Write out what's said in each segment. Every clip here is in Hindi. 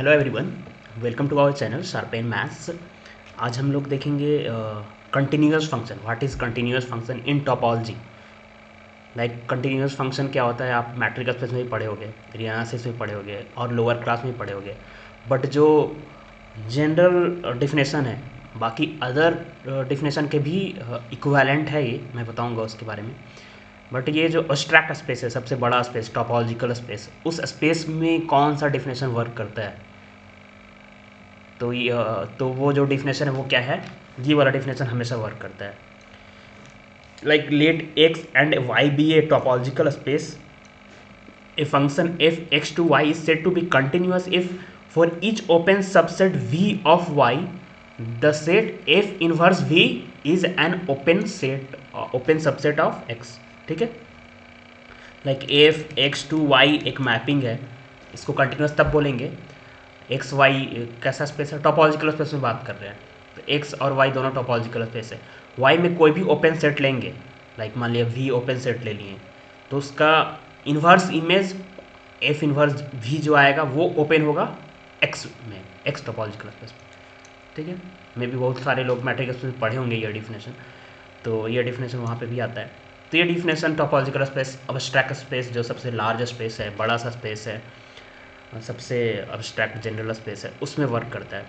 Hello everyone, welcome to our channel sharpen maths. आज हम लोग देखेंगे continuous function. What is continuous function in topology. Like continuous function क्या होता है, आप मैट्रिक स्पेस में भी पढ़े होंगे, एनालिसिस में पढ़े होंगे और लोअर क्लास में भी पढ़े होंगे। बट जो जनरल डिफिनेशन है, बाकी अदर डिफिनेशन के भी इक्विवेलेंट है, ये मैं बताऊंगा उसके बारे में। बट ये जो एब्स्ट्रैक्ट स्पेस है, सबसे बड़ा स्पेस, टोपोलॉजिकल स्पेस, उस स्पेस में कौन सा डिफिनेशन वर्क करता है, तो वो जो डिफिनेशन है वो क्या है, ये वाला डिफिनेशन हमेशा वर्क करता है। Like let X and Y be a topological space, a function F X to Y is said to be continuous if for each open subset V of Y the set F inverse V is an open subset of X. ठीक है, like F X to Y एक मैपिंग है, इसको कंटिन्यूअस तब बोलेंगे एक्स वाई कैसा स्पेस है, टोपोलॉजिकल स्पेस में बात कर रहे हैं, तो एक्स और वाई दोनों टोपोलॉजिकल स्पेस है। वाई में कोई भी ओपन सेट लेंगे, लाइक मान लिया वी ओपन सेट ले लिए, तो उसका inverse image F inverse V जो आएगा वो ओपन होगा एक्स में, एक्स टोपोलॉजिकल स्पेस में। ठीक है, मे भी बहुत सारे लोग मैट्रिक स्पेस में पढ़े होंगे ये डिफिनेशन, तो ये डिफिनेशन वहाँ पे भी आता है। तो ये definition topological space, abstract space जो सबसे लार्ज स्पेस है, बड़ा सा स्पेस है, सबसे अब्स्ट्रैक्ट जनरल स्पेस है, उसमें वर्क करता है।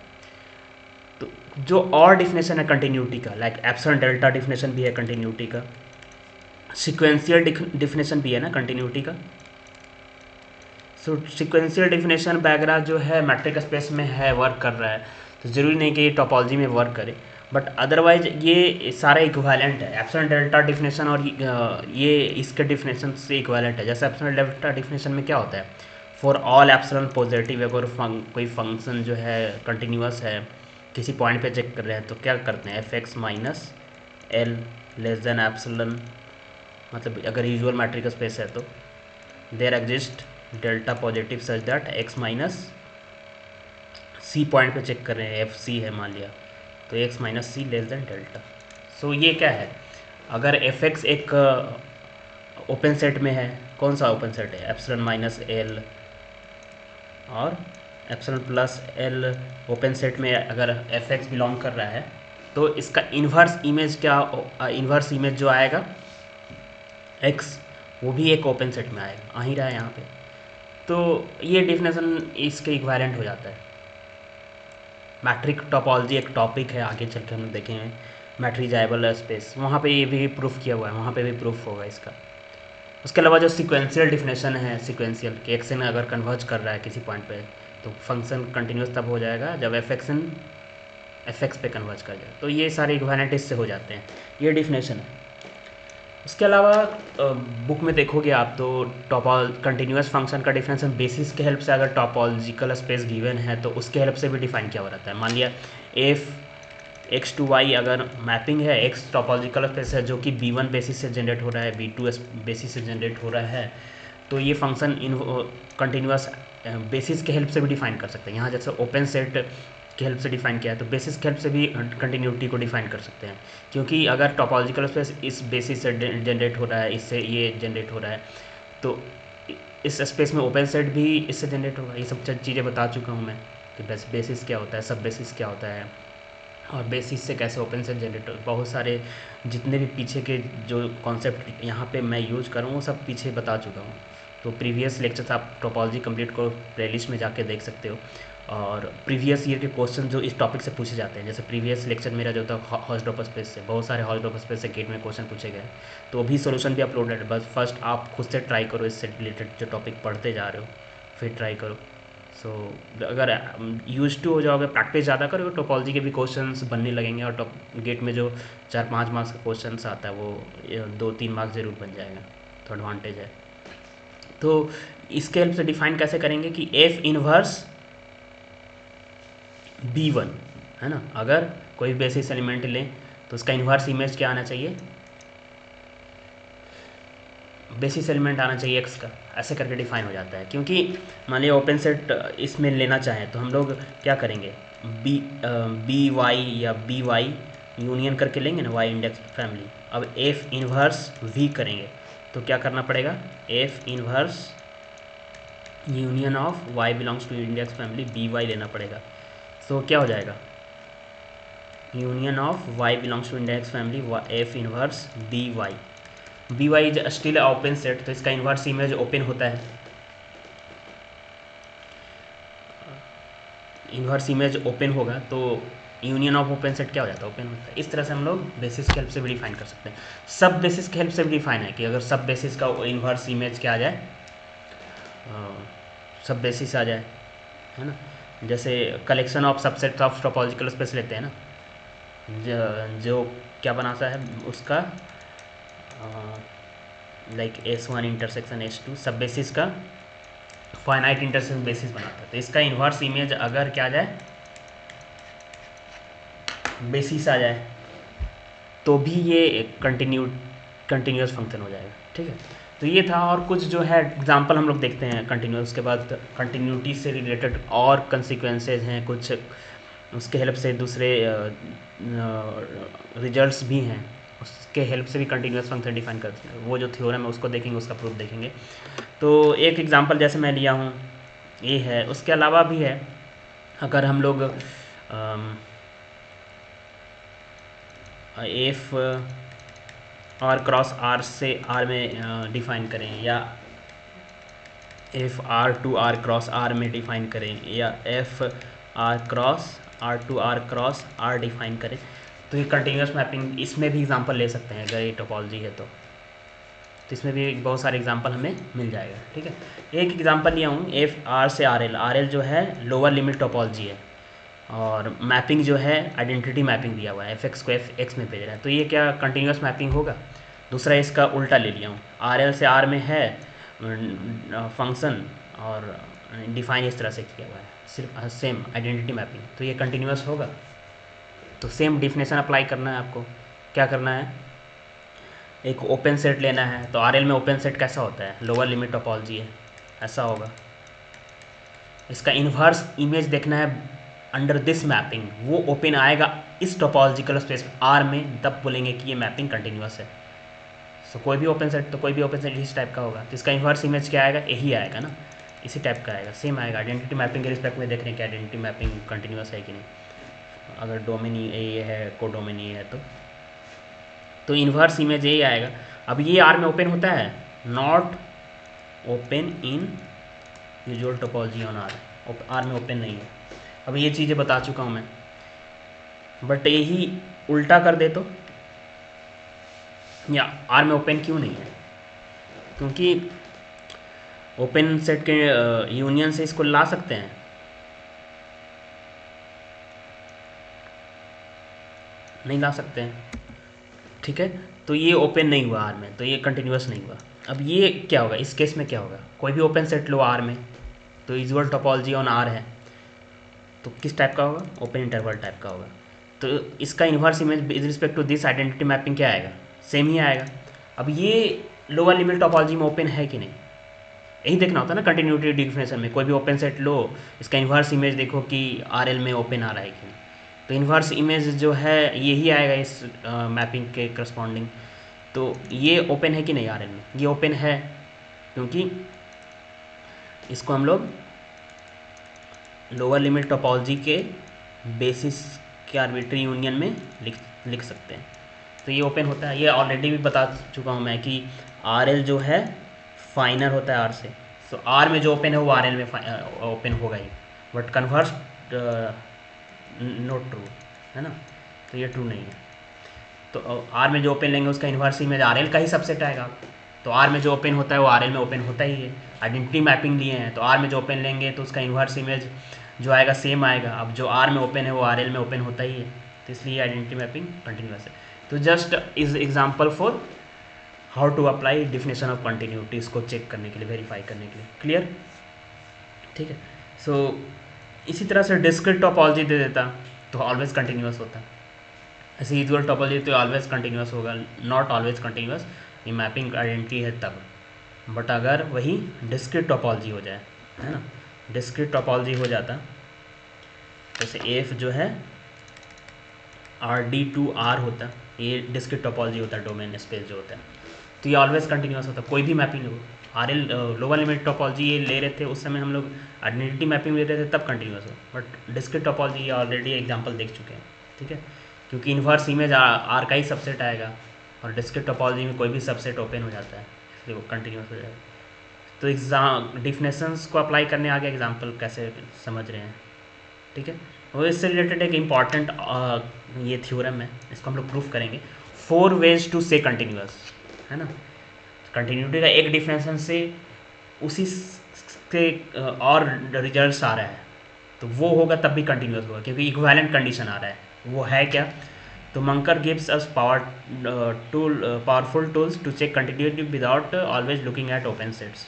तो जो और डिफिनेशन है कंटिन्यूटी का, लाइक एप्सिलॉन डेल्टा डिफिनेशन भी है कंटिन्यूटी का, सीक्वेंशियल डिफिनेशन भी है ना कंटिन्यूटी का। सो सीक्वेंशियल डिफिनेशन वगैरह जो है मैट्रिक स्पेस में है, वर्क कर रहा है, तो ज़रूरी नहीं कि ये टोपोलॉजी में वर्क करे, बट अदरवाइज ये सारे इक्विवेलेंट है। एप्सिलॉन डेल्टा डिफिनेशन और ये इसके डिफिनेशन से इक्विवेलेंट है। जैसे एप्सिलॉन डेल्टा डिफिनेशन में क्या होता है, फॉर ऑल एप्सिलॉन पॉजिटिव, अगर कोई फंक्शन जो है कंटिन्यूअस है, किसी पॉइंट पे चेक कर रहे हैं, तो क्या करते हैं, F X minus L less than epsilon, मतलब अगर यूजुअल मैट्रिक स्पेस है तो there exist delta positive such that X minus C point पे चेक कर रहे हैं, एफ सी है मान लिया, तो X minus C less than delta. So ये क्या है, अगर एफ एक्स एक ओपन सेट में है, कौन सा ओपन सेट है, एप्सिलॉन माइनस एल और epsilon plus L open set में अगर एफ एक्स बिलोंग कर रहा है, तो इसका इन्वर्स इमेज क्या, इन्वर्स इमेज जो आएगा एक्स, वो भी एक ओपन सेट में आएगा, आ ही रहा है यहाँ पे। तो ये डिफिनेशन इसके इक्विवेलेंट हो जाता है। मैट्रिक टोपोलॉजी एक टॉपिक है, आगे चल के हम देखेंगे मैट्रिजाइबल स्पेस, वहाँ पे ये भी प्रूफ किया हुआ है, वहाँ पे भी प्रूफ होगा इसका। उसके अलावा जो सीक्वेंशियल डिफिनेशन है, सीक्वेंशियल कि एक्स एन अगर कन्वर्ज कर रहा है किसी पॉइंट पे, तो फंक्शन कंटिन्यूस तब हो जाएगा जब F X N F X पे कन्वर्ज कर जाए, तो ये सारे इक्विवेलेंट इससे हो जाते हैं, ये डिफिनेशन है। उसके अलावा बुक में देखोगे आप तो कंटिन्यूअस फंक्शन का डिफिनेशन बेसिस के हेल्प से, अगर टोपोलॉजिकल स्पेस गिवन है तो उसके हेल्प से भी डिफाइन किया हुआ रहता है। मान लिया एफ एक्स टू वाई अगर मैपिंग है, एक्स टोपोलॉजिकल स्पेस है जो कि b1 बेसिस से जनरेट हो रहा है, b2 बेसिस से जनरेट हो रहा है, तो ये फंक्शन इन कंटिन्यूअस बेसिस के हेल्प से भी डिफाइन कर सकते हैं। यहाँ जैसे ओपन सेट के हेल्प से डिफाइन किया है, तो बेसिस के हेल्प से भी कंटिन्यूटी को डिफाइन कर सकते हैं, क्योंकि अगर टोपोलॉजिकल स्पेस इस बेसिस से जनरेट हो रहा है, इससे ये जनरेट हो रहा है, तो इस स्पेस में ओपन सेट भी इससे जनरेट होगा। ये सब चीज़ें बता चुका हूँ मैं कि बेसिस क्या होता है, सब बेसिस क्या होता है, और बेसिस से कैसे ओपन सेट जनरेट हो। बहुत सारे जितने भी पीछे के जो कॉन्सेप्ट यहाँ पे मैं यूज़ करूँ वो सब पीछे बता चुका हूँ, तो प्रीवियस लेक्चर्स आप टोपोलॉजी कंप्लीट को प्लेलिस्ट में जाके देख सकते हो। और प्रीवियस ईयर के क्वेश्चन जो इस टॉपिक से पूछे जाते हैं, जैसे प्रीवियस लेक्चर मेरा जो था हॉरिज़ॉन्टल स्पेस से, बहुत सारे हॉरिज़ॉन्टल स्पेस से गेट में क्वेश्चन पूछे गए, तो भी सोल्यूशन भी अपलोडेड है। बस फर्स्ट आप खुद से ट्राई करो, इससे रिलेटेड जो टॉपिक पढ़ते जा रहे हो फिर ट्राई करो। सो अगर यूज टू हो जाओगे, प्रैक्टिस ज़्यादा करोगे, टोपोलॉजी के भी क्वेश्चंस बनने लगेंगे, और टॉप गेट में जो 4-5 मार्क्स का क्वेश्चंस आता है वो 2-3 मार्क्स ज़रूर बन जाएगा, तो एडवांटेज है। तो इसके हेल्प से डिफाइन कैसे करेंगे कि एफ इनवर्स b1 है ना, अगर कोई बेसिस एलिमेंट लें तो उसका इन्वर्स इमेज क्या आना चाहिए, बेसिस एलिमेंट आना चाहिए एक्स का, ऐसे करके डिफाइन हो जाता है। क्योंकि मान लिया ओपन सेट इसमें लेना चाहें तो हम लोग क्या करेंगे, बी वाई या बी वाई यूनियन करके लेंगे ना, वाई इंडेक्स फैमिली। अब एफ इनवर्स वी करेंगे तो क्या करना पड़ेगा, F inverse union of Y belongs to index family B Y लेना पड़ेगा। सो क्या हो जाएगा, union of Y belongs to index family F inverse B Y is still open set, तो इसका इन्वर्स इमेज ओपन होता है, इन्वर्स इमेज ओपन होगा तो यूनियन ऑफ ओपन सेट क्या हो जाता है, ओपन होता है। इस तरह से हम लोग बेसिस की हेल्प से भी डिफाइन कर सकते हैं। सब बेसिस की हेल्प से भी डिफाइन है कि अगर सब बेसिस का इन्वर्स इमेज क्या आ जाए, सब बेसिस आ जाए, है ना। जैसे collection of subset of topological space लेते हैं ना, जो क्या बनाता है उसका, लाइक S1 इंटरसेक्शन S2 सब बेसिस का फाइनाइट इंटरसेक्शन बेसिस बनाता है। तो इसका इन्वर्स इमेज अगर क्या आ जाए, बेसिस आ जाए, तो भी ये कंटिन्यूस फंक्शन हो जाएगा, ठीक है। तो ये था, और कुछ जो है एग्जांपल हम लोग देखते हैं कंटिन्यूस के बाद, कंटिन्यूटी से रिलेटेड और कंसिक्वेंसेज हैं कुछ, उसके हेल्प से दूसरे रिजल्ट्स भी हैं, उसके हेल्प से भी कंटिन्यूस फंक्शन डिफाइन करते हैं। वो जो थ्योरम है उसको देखेंगे, उसका प्रूफ देखेंगे। तो एक एग्जांपल जैसे मैं लिया हूँ ये है, उसके अलावा भी है। अगर हम लोग एफ आर क्रॉस आर से आर में डिफाइन करें, या F R to R cross R में डिफाइन करें, या F R cross R to R cross R define करें, तो ये कंटिन्यूस मैपिंग, इसमें भी एग्जांपल ले सकते हैं अगर ये टोपोलॉजी है तो इसमें भी बहुत सारे एग्जांपल हमें मिल जाएगा, ठीक है। एक एग्जांपल लिया हूँ, एफ आर से आर एल जो है लोअर लिमिट टोपोलॉजी है, और मैपिंग जो है आइडेंटिटी मैपिंग दिया हुआ है, एफ एक्स को एफ एक्स में भेज रहा है, तो ये क्या कंटिन्यूस मैपिंग होगा। दूसरा इसका उल्टा ले लिया हूँ, आर एल से आर में है फंक्शन, और डिफाइन इस तरह से किया हुआ है, सिर्फ सेम आइडेंटिटी मैपिंग, तो ये कंटिन्यूस होगा। तो सेम डिफिनेशन अप्लाई करना है आपको। क्या करना है, एक ओपन सेट लेना है, तो आर एल में ओपन सेट कैसा होता है, लोअर लिमिट टोपोलॉजी है, ऐसा होगा। इसका इन्वर्स इमेज देखना है अंडर दिस मैपिंग, वो ओपन आएगा इस टोपोलॉजिकल स्पेस आर में, तब बोलेंगे कि ये मैपिंग कंटिन्यूस है। सो कोई भी ओपन सेट, तो कोई भी ओपन सेट इस टाइप का होगा, तो इसका इन्वर्स इमेज क्या आएगा, यही आएगा ना, इसी टाइप का आएगा, सेम आएगा। आइडेंटिटी मैपिंग के रिस्पेक्ट में देख रहे हैं कि आइडेंटिटी मैपिंग कंटिन्यूस है कि नहीं, अगर डोमेन ये है, को डोमेन ये है, तो इन्वर्स इमेज यही आएगा। अब ये आर में ओपन होता है, not open in usual topology on R में ओपन नहीं है। अब ये चीज़ें बता चुका हूँ मैं, बट यही उल्टा कर दे तो, या आर में ओपन क्यों नहीं है, क्योंकि ओपन सेट के यूनियन से इसको ला सकते हैं, नहीं ला सकते हैं, ठीक है। तो ये ओपन नहीं हुआ आर में, तो ये कंटिन्यूस नहीं हुआ। अब ये क्या होगा, इस केस में क्या होगा, कोई भी ओपन सेट लो आर में, तो यूजुअल टोपोलॉजी ऑन आर है, तो किस टाइप का होगा, ओपन इंटरवल टाइप का होगा। तो इसका inverse image with respect to this identity mapping क्या आएगा, सेम ही आएगा। अब ये लोअर लिमिट टोपोलॉजी में ओपन है कि नहीं, यही देखना होता है ना कंटिन्यूटी डिफिनेशन में। कोई भी ओपन सेट लो, इसका इन्वर्स इमेज देखो कि आर एल में ओपन आ रहा है कि नहीं, तो इन्वर्स इमेज जो है यही आएगा इस मैपिंग के करस्पॉन्डिंग। तो ये ओपन है कि नहीं आर एल में, ये ओपन है, क्योंकि इसको हम लोग लोअर लिमिट टोपोलॉजी के बेसिस के आर्बिट्री यूनियन में लिख सकते हैं, तो ये ओपन होता है। ये ऑलरेडी भी बता चुका हूँ मैं कि आर एल जो है फाइनर होता है आर से, तो आर में जो ओपन है वो आर एल में ओपन होगा ही, बट कन्वर्स नॉट ट्रू, है ना, तो ये ट्रू नहीं है। तो आर में जो ओपन लेंगे उसका इन्वर्स इमेज आर एल का ही सबसेट आएगा, तो आर में जो ओपन होता है वो आर एल में ओपन होता ही है। आइडेंटिटी मैपिंग लिए हैं, तो आर में जो ओपन लेंगे तो उसका इन्वर्स इमेज जो आएगा सेम आएगा। अब जो आर में ओपन है वो आर एल में ओपन होता ही है, तो इसलिए आइडेंटिटी मैपिंग कंटिन्यूस है। तो just is example for how to apply definition of continuity, इसको चेक करने के लिए, वेरीफाई करने के लिए। क्लियर, ठीक है। सो इसी तरह से डिस्क्रीट टोपोलॉजी दे देता तो ऑलवेज कंटिन्यूस होता, ऐसे यूजुअल टोपोलॉजी तो ऑलवेज कंटिन्यूस होगा, नॉट ऑलवेज कंटिन्यूस, ये मैपिंग आइडेंटिटी है तब। बट अगर वही डिस्क्रीट टोपोलॉजी हो जाए, है ना, डिस्क्रीट टोपोलॉजी हो जाता, जैसे एफ जो है RD2R होता, ये डिस्क्रीट टोपोलॉजी होता है, डोमेन स्पेस जो होता है, तो ये ऑलवेज कंटिन्यूस होता, कोई भी मैपिंग हो, R L lower limit topology ये ले रहे थे उस समय हम लोग आइडेंटिटी मैपिंग ले रहे थे तब कंटिन्यूस हो, but discrete topology already example देख चुके हैं, ठीक है, क्योंकि इन्वर्स इमेज आर का ही सबसेट आएगा और डिस्क्रीट टोपोलॉजी में कोई भी सबसेट ओपन हो जाता है, इसलिए वो कंटिन्यूस हो जाएगा। तो एग्जाम डिफिनेशंस को अप्लाई करने आगे एग्जाम्पल कैसे समझ रहे हैं, ठीक है। वो इससे रिलेटेड एक इम्पॉर्टेंट ये थ्योरम है, इसको हम लोग प्रूफ करेंगे। 4 वेज टू से कंटिन्यूस, है ना। कंटिन्यूटी का एक डिफिनेशन से उसी से और रिजल्ट्स आ रहा है तो वो होगा तब भी कंटिन्यूस होगा, क्योंकि इक्विवेलेंट कंडीशन आ रहा है। वो है क्या? तो Munkres gives us powerful tools to check continuity without always looking at open sets,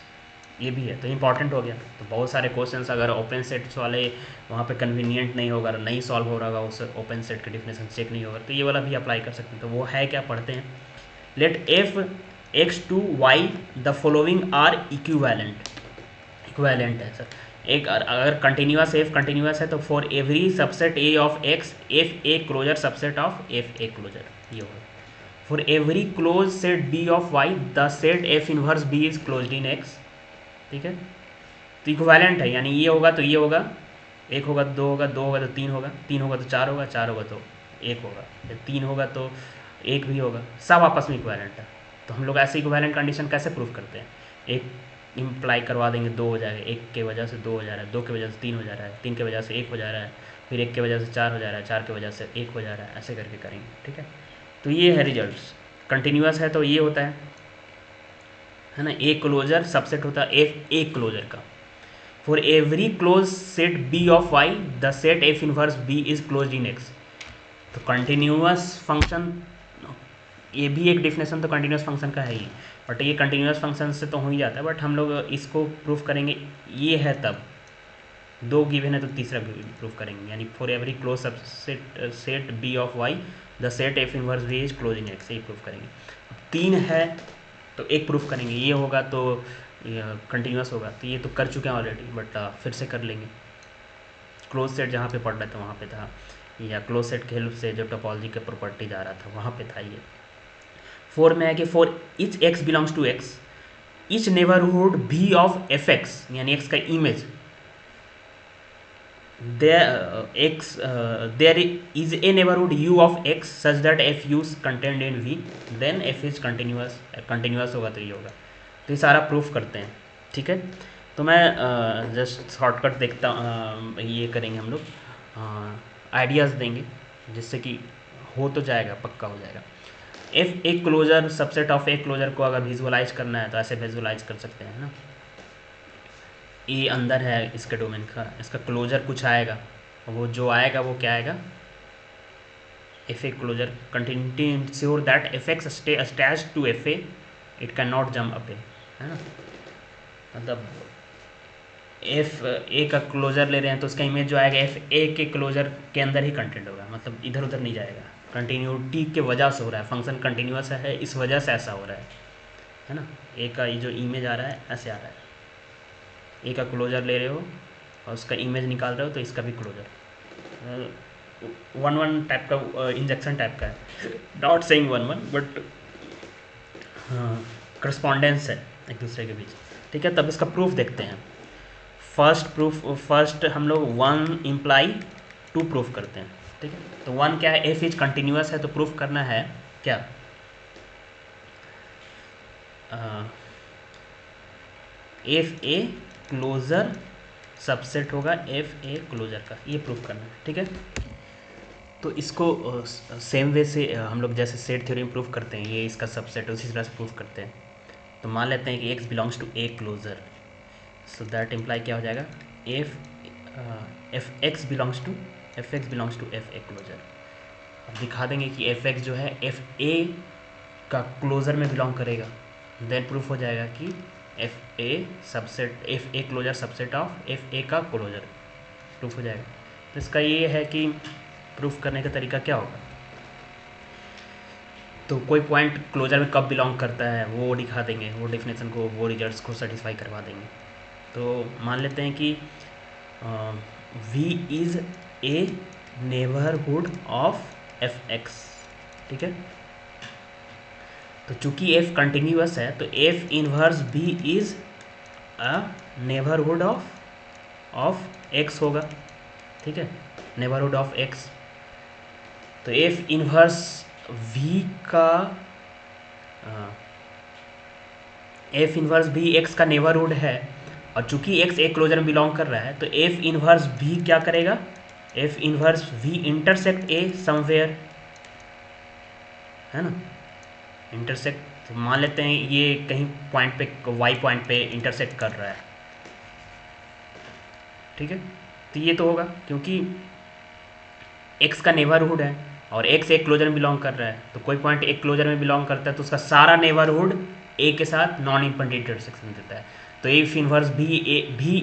ये भी है, तो इंपॉर्टेंट हो गया। तो बहुत सारे क्वेश्चंस अगर ओपन सेट्स वाले वहाँ पे कन्वीनियंट नहीं होगा, नहीं सॉल्व हो रहा होगा, उस ओपन सेट के डिफिनेशन चेक नहीं होगा, तो ये वाला भी अप्लाई कर सकते हैं। तो वो है क्या, पढ़ते हैं। Let F X to Y the following are equivalent है सर। एक अगर कंटिन्यूस एफ कंटिन्यूस है तो for every subset A of X F A closure subset of F A closure, ये होगा। For every close set B of Y the set F inverse B is closed in X, ठीक है। तो इक्विवेलेंट है, यानी ये होगा तो ये होगा, एक होगा तो दो होगा, दो होगा तो तीन होगा, तीन होगा तो चार होगा, चार होगा तो एक होगा, तीन होगा तो एक भी होगा, सब आपस में इक्विवेलेंट है। तो हम लोग ऐसे इक्विवेलेंट कंडीशन कैसे प्रूफ करते हैं? एक इम्प्लाई करवा देंगे, दो हो जाएगा, एक के वजह से दो हो जा रहा है, दो की वजह से तीन हो जा रहा है, तीन की वजह से एक हो जा रहा है, फिर एक की वजह से चार हो जा रहा है, चार की वजह से एक हो जा रहा है, ऐसे करके करेंगे, ठीक है। तो ये है रिजल्ट्स। कंटिन्यूस है तो ये होता है ना, ए क्लोजर सबसेट होता है एफ ए क्लोजर का। For every close set B of Y the set F inverse B is closed in X. तो कंटिन्यूस फंक्शन, ये भी एक डिफिनेशन तो कंटिन्यूस फंक्शन का है ही, बट ये कंटिन्यूस फंक्शन से तो हो ही जाता है, बट हम लोग इसको प्रूफ करेंगे, ये है तब दो गिवन है तो तीसरा प्रूफ करेंगे, यानी for every close subset set B of Y the set F inverse B is close in X, ये प्रूफ करेंगे। तीन है तो एक प्रूफ करेंगे, ये होगा तो कंटिन्यूस होगा, तो ये तो कर चुके हैं ऑलरेडी, बट फिर से कर लेंगे। क्लोज सेट जहाँ पे पढ़ रहे थे वहाँ पे था, या क्लोज सेट के हेल्प से जो टोपोलॉजी का प्रॉपर्टी जा रहा था वहाँ पे था ये। 4 में है कि for each x belongs to X each neighbourhood V of F X, यानी एक्स का image there is a neighbourhood U of X such that F U contained in V then F is continuous, continuous होगा तो ये होगा। तो ये सारा प्रूफ करते हैं, ठीक है। तो मैं जस्ट शॉर्टकट देखता ये करेंगे हम लोग, आइडियाज़ देंगे जिससे कि हो तो जाएगा, पक्का हो जाएगा। F A closure subset of A closure को अगर विजुअलाइज करना है तो ऐसे विजुअलाइज कर सकते हैं ना, ए अंदर है इसके डोमेन का, इसका क्लोजर कुछ आएगा, वो जो आएगा वो क्या आएगा, F A closure continuity ensure that F X stay attach to F A it can not jump up A, है ना। मतलब एफ ए का क्लोजर ले रहे हैं तो उसका इमेज जो आएगा एफ ए के क्लोजर के अंदर ही कंटेंट होगा, मतलब इधर उधर नहीं जाएगा, कंटिन्यूटी के वजह से हो रहा है, फंक्शन कंटिन्यूस है इस वजह से ऐसा हो रहा है ना। ए का ये जो इमेज आ रहा है ऐसे आ रहा है, ए का क्लोजर ले रहे हो और उसका इमेज निकाल रहे हो तो इसका भी क्लोजर 1-1 टाइप का इंजेक्शन टाइप का है, नॉट सेइंग 1-1 बट करस्पॉन्डेंस है एक दूसरे के बीच, ठीक है। तब इसका प्रूफ देखते हैं। फर्स्ट हम लोग 1 इम्प्लाई 2 प्रूफ करते हैं, ठीक है। तो 1 क्या है, एफ इज कंटिन्यूस है तो प्रूफ करना है क्या, एफ ए क्लोजर सबसेट होगा एफ ए क्लोजर का, ये प्रूफ करना है, ठीक है। तो इसको सेम वे से हम लोग जैसे सेट थ्योरी में प्रूफ करते हैं, ये इसका सबसेट उसी तरह से प्रूफ करते हैं। तो मान लेते हैं कि X belongs to A closure, so that imply क्या हो जाएगा, F x belongs to F A closure. अब दिखा देंगे कि एफ एक्स जो है एफ ए का क्लोजर में बिलोंग करेगा, देन प्रूफ हो जाएगा कि F A subset F A closure subset of F A का क्लोजर, प्रूफ हो जाएगा। तो इसका ये है कि प्रूफ करने का तरीका क्या होगा, तो कोई पॉइंट क्लोजर में कब बिलोंग करता है वो दिखा देंगे, वो डेफिनेशन को, वो रिजल्ट्स को सेटिस्फाई करवा देंगे। तो मान लेते हैं कि V is a neighbourhood of F X, ठीक है। तो चूंकि एफ कंटिन्यूअस है तो F inverse B is a neighbourhood of X होगा, ठीक है, नेबरहुड ऑफ एक्स। तो एफ इनवर्स वी का एफ इनवर्स भी एक्स का नेबरहुड है, और चूंकि एक्स एक क्लोजर में बिलोंग कर रहा है तो एफ इनवर्स भी क्या करेगा, F inverse V intersect A somewhere, है ना, इंटरसेक्ट मान लेते हैं ये कहीं पॉइंट पे, वाई पॉइंट पे इंटरसेक्ट कर रहा है, ठीक है। तो ये तो होगा क्योंकि एक्स का नेबरहुड है और एक्स एक क्लोजर में बिलोंग कर रहा है, तो कोई पॉइंट एक क्लोजर में बिलोंग करता है तो उसका सारा नेबरहुड ए के साथ नॉन इम्पॉर्टेंट इंटरसेक्शन देता है। तो एफ इनवर्स भी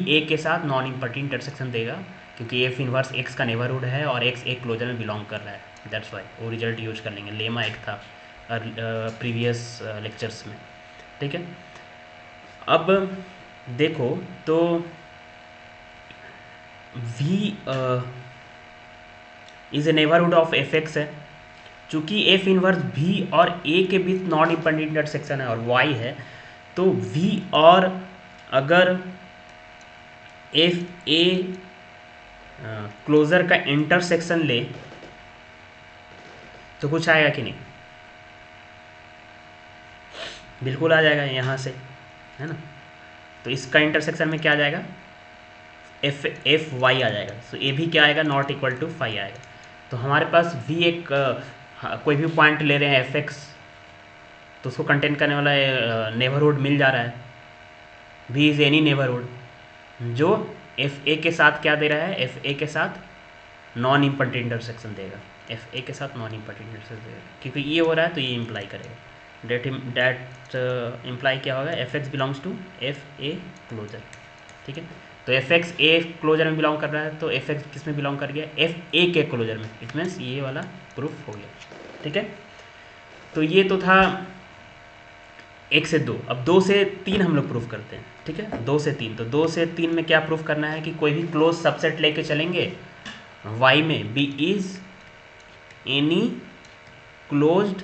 ए के साथ नॉन इम्पॉर्टेंट इंटरसेक्शन देगा क्योंकि एफ इनवर्स एक्स का नेबरहुड है और एक्स एक क्लोजर में बिलोंग कर रहा है, दैट्स वाई वो रिजल्ट यूज कर लेंगे। लेमा एक था प्रीवियस लेक्चर्स में, ठीक है। अब देखो तो v is a neighbourhood of F x है, चूंकि एफ इनवर्स v और a के बीच नॉन इंडिपेंडेंट इंटरसेक्शन है और y है, तो v और अगर एफ ए क्लोजर का इंटरसेक्शन ले तो कुछ आएगा कि नहीं, बिल्कुल आ जाएगा यहाँ से, है ना। तो इसका इंटरसेक्शन में क्या आ जाएगा, एफ वाई आ जाएगा, सो ए भी क्या आएगा, नॉट इक्वल टू फाई आएगा। तो हमारे पास वी एक कोई भी पॉइंट ले रहे हैं एफ एक्स, तो उसको कंटेन करने वाला नेबरहुड मिल जा रहा है, वी इज़ एनी नेबरहुड जो एफ ए के साथ क्या दे रहा है, एफ ए के साथ नॉन इम्पॉर्टेंट इंटरसेक्शन देगा, एफ ए के साथ नॉन इम्पॉर्टेंट इंटरसेक्शन देगा, क्योंकि ये हो रहा है तो ये इम्प्लाई करेगा। डेट इम्प्लाई क्या होगा, F x belongs to F A closure, ठीक है। तो एफ एक्स ए क्लोजर में बिलोंग कर रहा है तो एफ एक्स किस में बिलोंग कर गया, एफ ए के क्लोजर में, इट मीन्स ये वाला प्रूफ हो गया, ठीक है। तो ये तो था 1 से 2, अब 2 से 3 हम लोग प्रूफ करते हैं, ठीक है। 2 से 3, तो 2 से 3 में क्या प्रूफ करना है कि कोई भी क्लोज सबसेट लेके चलेंगे y में, B is any closed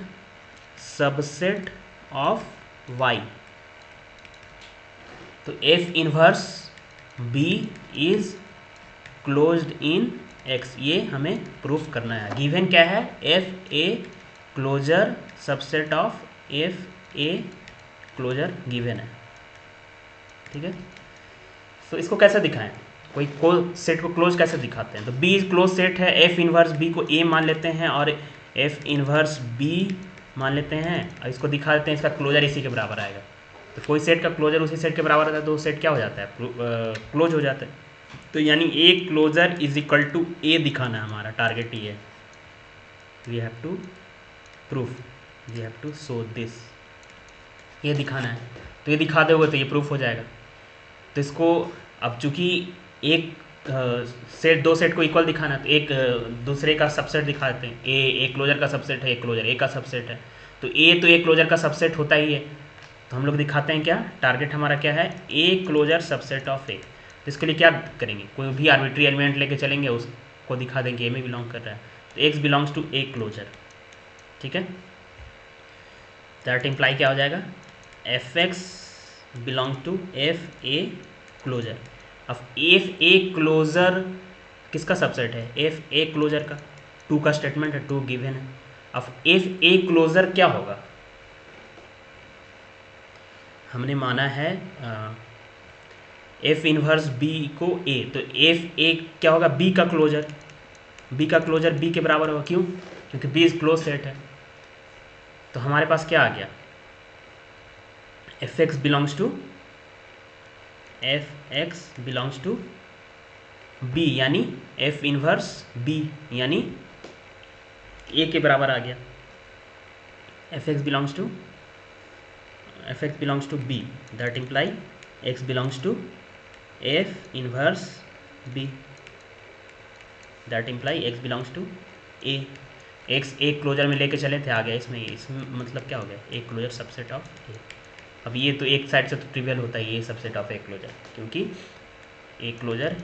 subset of y, तो F inverse B is closed in X, ये हमें प्रूफ करना है। गिवन क्या है, F A closure subset of F A closure given है, ठीक है। तो इसको कैसे दिखाएं, कोई सेट को क्लोज कैसे दिखाते हैं, तो बी क्लोज सेट है, एफ इनवर्स बी को ए मान लेते हैं और एफ इनवर्स बी मान लेते हैं और इसको दिखा देते हैं, इसका क्लोजर इसी के बराबर आएगा। तो कोई सेट का क्लोजर उसी सेट के बराबर आता है तो सेट क्या हो जाता है, क्लोज हो जाता है। तो यानी A closure is equal to A दिखाना है, हमारा टारगेट ये है, we have to proof, we have to show this, ये दिखाना है। तो ये दिखा दोगे तो ये प्रूफ हो जाएगा। तो इसको अब चूंकि एक सेट, 2 सेट को इक्वल दिखाना है तो एक दूसरे का सबसेट दिखा देते हैं, ए क्लोजर का सबसेट है, एक क्लोजर ए का सबसेट है, तो ए क्लोजर का सबसेट होता ही है, तो हम लोग दिखाते हैं क्या, टारगेट हमारा क्या है, ए क्लोजर सबसेट ऑफ ए। तो इसके लिए क्या करेंगे, कोई भी आर्बिट्री एलिमेंट लेके चलेंगे, उसको दिखा देंगे ए में बिलोंग कर रहा है, तो x belongs to A closure, ठीक है। दैट इम्प्लाई क्या हो जाएगा, F x belong to F A closure. अब एफ ए क्लोजर किसका सबसेट है, एफ ए क्लोजर का, 2 का स्टेटमेंट है, 2 गिवन है। अब एफ ए क्लोजर क्या होगा, हमने माना है एफ इनवर्स बी को ए, तो एफ ए क्या होगा, बी का क्लोजर, बी का क्लोजर बी के बराबर होगा, क्यों, क्योंकि बी इज क्लोज सेट है। तो हमारे पास क्या आ गया, f x belongs to, f x belongs to B, यानी एफ इनवर्स बी यानी ए के बराबर आ गया, f x belongs to, f x belongs to B, that imply x belongs to f inverse B, that imply x belongs to A. X A closure में लेके चले थे, आ गया इसमें मतलब क्या हो गया, ए क्लोजर सबसेट ऑफ ए। अब ये तो एक साइड से तो ट्रिवियल होता है, ये सबसेट ऑफ ए क्लोजर, क्योंकि A closure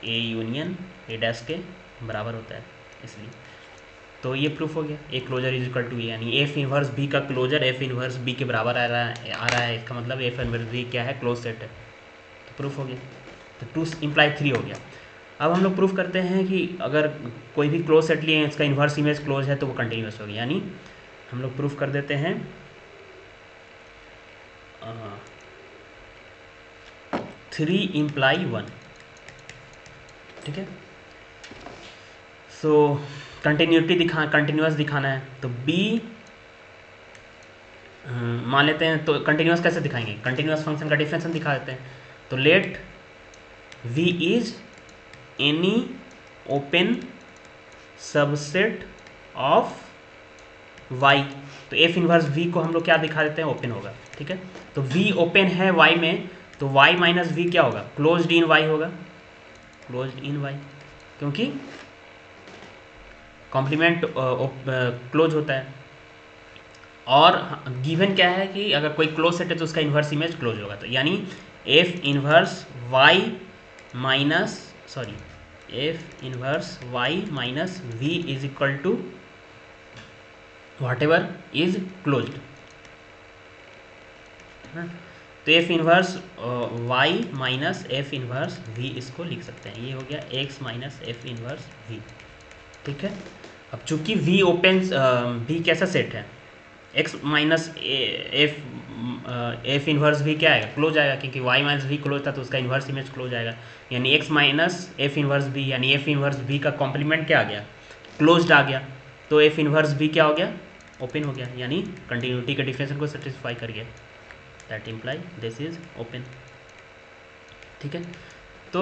A union A dash के बराबर होता है, इसलिए तो ये प्रूफ हो गया A closure is equal to A, यानी एफ इनवर्स बी का क्लोजर एफ इनवर्स बी के बराबर आ रहा है, इसका मतलब एफ इनवर्स बी क्या है, क्लोज सेट है, तो प्रूफ हो गया। तो 2 इम्प्लाई 3 हो गया। अब हम लोग प्रूफ करते हैं कि अगर कोई भी क्लोज सेट लिए इसका इन्वर्स इमेज क्लोज है तो वो कंटिन्यूस होगी, यानी हम लोग प्रूफ कर देते हैं 3 इम्प्लाई 1, ठीक है। सो कंटिन्यूस दिखाना है, तो बी मान लेते हैं, तो कंटिन्यूस कैसे दिखाएंगे, कंटिन्यूस फंक्शन का डिफरेंशियल दिखा देते हैं। तो let v is any open subset of y, तो एफ इनवर्स v को हम लोग क्या दिखा देते हैं, ओपन होगा, ठीक है। तो v ओपन है y में, तो y माइनस v क्या होगा, क्लोज्ड इन y होगा, क्लोज्ड इन y, क्योंकि कॉम्प्लीमेंट क्लोज होता है। और गिवन क्या है कि अगर कोई क्लोज सेट है तो उसका इन्वर्स इमेज क्लोज होगा, तो यानी F inverse Y minus V is equal to whatever is closed, तो F inverse Y minus F inverse V इसको लिख सकते हैं, ये हो गया X minus F inverse V, ठीक है। अब चूंकि v ओपन v कैसा सेट है, x minus F inverse v क्या आएगा, क्लोज आएगा, क्योंकि y माइनस v क्लोज था तो उसका इन्वर्स इमेज क्लोज आएगा, यानी x minus F inverse v, यानी एफ इन्वर्स v का कॉम्प्लीमेंट क्या आ गया, क्लोज्ड आ गया, तो एफ इन्वर्स v क्या हो गया, ओपन हो गया, यानी कंटिन्यूटी के डिफरेंशियल को सेटिस्फाई कर गया, that imply this is open, ठीक है। तो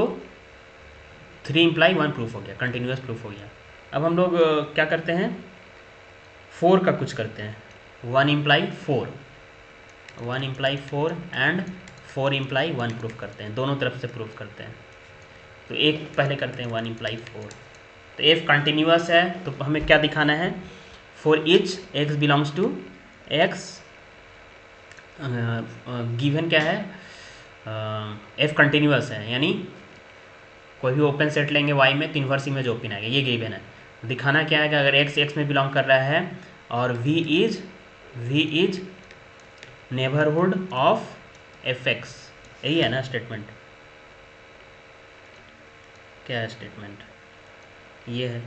3 इम्प्लाई 1 प्रूफ हो गया, कंटिन्यूस प्रूफ हो गया। अब हम लोग क्या करते हैं, 4 का कुछ करते हैं, 1 इम्प्लाई 4 एंड 4 इम्प्लाई 1 प्रूफ करते हैं, दोनों तरफ से प्रूफ करते हैं। तो एक पहले करते हैं 1 इम्प्लाई 4, तो एफ कंटिन्यूस है तो हमें क्या दिखाना है, for each x belongs to x, given क्या है, एफ कंटिन्यूस है, यानी कोई भी ओपन सेट लेंगे y में तो इन्वर्स इमेज ओपन आएगा, ये गिवन है। दिखाना क्या है कि अगर x में बिलोंग कर रहा है और v is neighbourhood of fx, यही है ना स्टेटमेंट, क्या है स्टेटमेंट, ये है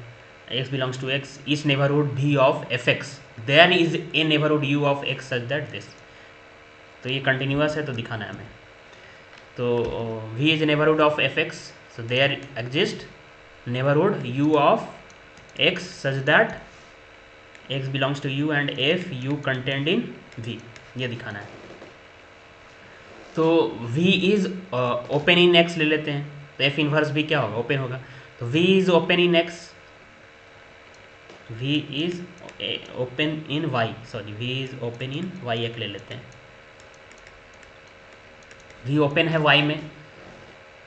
x belongs to x is neighbourhood v of fx, there is a neighbourhood u of x such that this, तो ये कंटिन्यूस है तो दिखाना है हमें। तो v is neighbourhood of fx, so there exist neighborhood u of x such that x belongs to u and f u contained in v, ये दिखाना है। तो v is open in x ले लेते हैं, तो f इनवर्स भी क्या होगा, ओपन होगा, तो v is open in x, v is open in y, v is open in y एक ले लेते हैं, v ओपन है y में,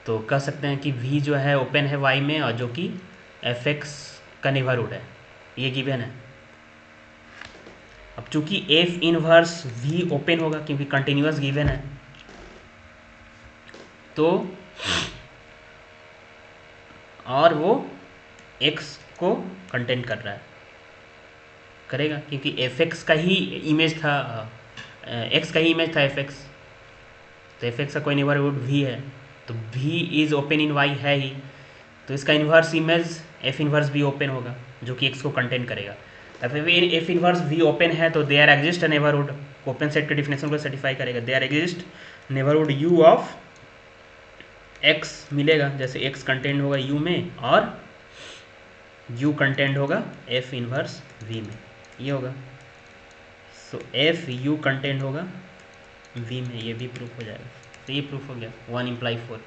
तो कह सकते हैं कि v जो है ओपन है y में और जो कि fx का नेबरहुड है, ये गिवन है। अब चूंकि f इनवर्स v ओपन होगा क्योंकि कंटिन्यूस गिवन है, तो और वो x को कंटेन कर रहा है, करेगा क्योंकि fx का ही इमेज था, x का ही इमेज था fx, तो fx का कोई नेबरहुड v है, तो v is open in y है ही, तो इसका inverse image f inverse v open होगा जो कि x को कंटेन करेगा। f इनवर्स v ओपन है तो there exist neighbourhood, open set के डिफिनेशन को सेटिस्फाई करेगा, there exist neighbourhood u of x मिलेगा, जैसे x कंटेंट होगा u में और u कंटेंट होगा f इनवर्स v में, ये होगा। सो f u कंटेंट होगा v में, ये भी प्रूफ हो जाएगा, तो ये प्रूफ हो गया 1 इम्प्लाई 4।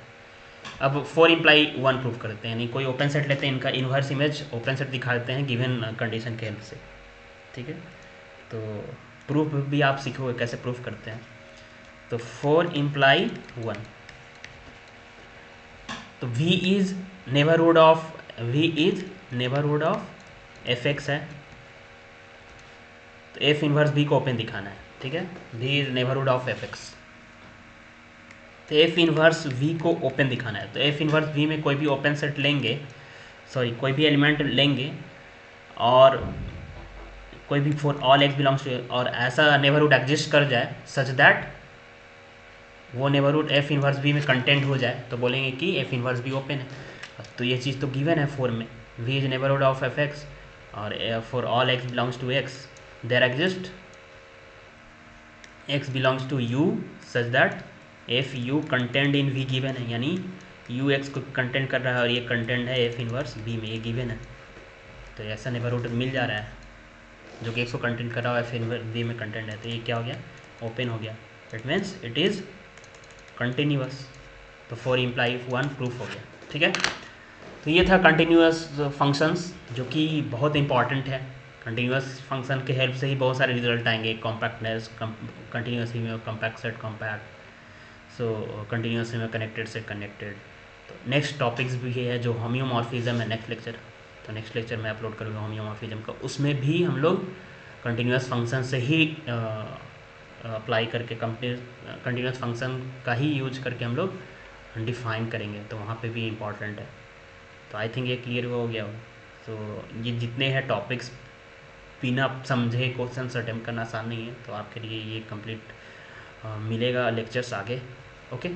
अब 4 इम्प्लाई 1 प्रूफ करते हैं, यानी कोई ओपन सेट लेते हैं, इनका इन्वर्स इमेज ओपन सेट दिखा देते हैं गिवन कंडीशन के हेल्प से, ठीक है। तो प्रूफ भी आप सीखोगे कैसे प्रूफ करते हैं। तो 4 इम्प्लाई 1, तो v is neighbourhood of fx है, तो f इनवर्स v को ओपन दिखाना है, ठीक है, v is neighbourhood of fx, तो f इनवर्स v को ओपन दिखाना है, तो f इनवर्स v में कोई भी ओपन सेट लेंगे, कोई भी एलिमेंट लेंगे और कोई भी for all x belongs to, और ऐसा नेबरहुड एग्जिस्ट कर जाए सच दैट वो नेबरहुड एफ इनवर्स बी में कंटेंट हो जाए, तो बोलेंगे कि एफ इनवर्स बी ओपन है। तो ये चीज़ तो गिवन है फॉर में, V is neighbourhood of F X, और for all x belongs to X there exist X belongs to U such that F U content in V given है, यानी यू एक्स को कंटेंट कर रहा है और ये कंटेंट है एफ इनवर्स बी में, ये गिवन है। तो ऐसा नेबरहुड मिल जा रहा है जो कि एक्स को कंटेंट कर रहा है एफ इनवर्स बी में कंटेंट है, तो ये क्या हो गया, ओपन हो गया। It means it is continuous. तो फॉर इम्प्लाई वन प्रूफ हो गया। ठीक है, तो ये था कंटिन्यूअस फंक्शंस जो कि बहुत इंपॉर्टेंट है। कंटिन्यूअस फंक्शन के हेल्प से ही बहुत सारे रिजल्ट आएंगे, कॉम्पैक्टनेस, कंटिन्यूअस में कॉम्पैक्ट सेट कॉम्पैक्ट, सो कंटिन्यूअस में कनेक्टेड सेट कनेक्टेड। तो नेक्स्ट टॉपिक्स भी है जो होम्योमॉर्फिज्म है, नेक्स्ट लेक्चर, तो नेक्स्ट लेक्चर में अपलोड करूँगा होम्योमॉर्फिज्म का, उसमें भी हम लोग कंटिन्यूअस फंक्शन से ही अप्लाई करके कंटिन्यूअस फंक्शन का ही यूज करके हम लोग डिफाइन करेंगे, तो वहाँ पे भी इम्पॉर्टेंट है। तो आई थिंक ये क्लियर हो गया हो। तो ये जितने हैं टॉपिक्स बिना समझे क्वेश्चन अटेम्प्ट करना आसान नहीं है, तो आपके लिए ये कंप्लीट मिलेगा लेक्चर्स आगे। ओके।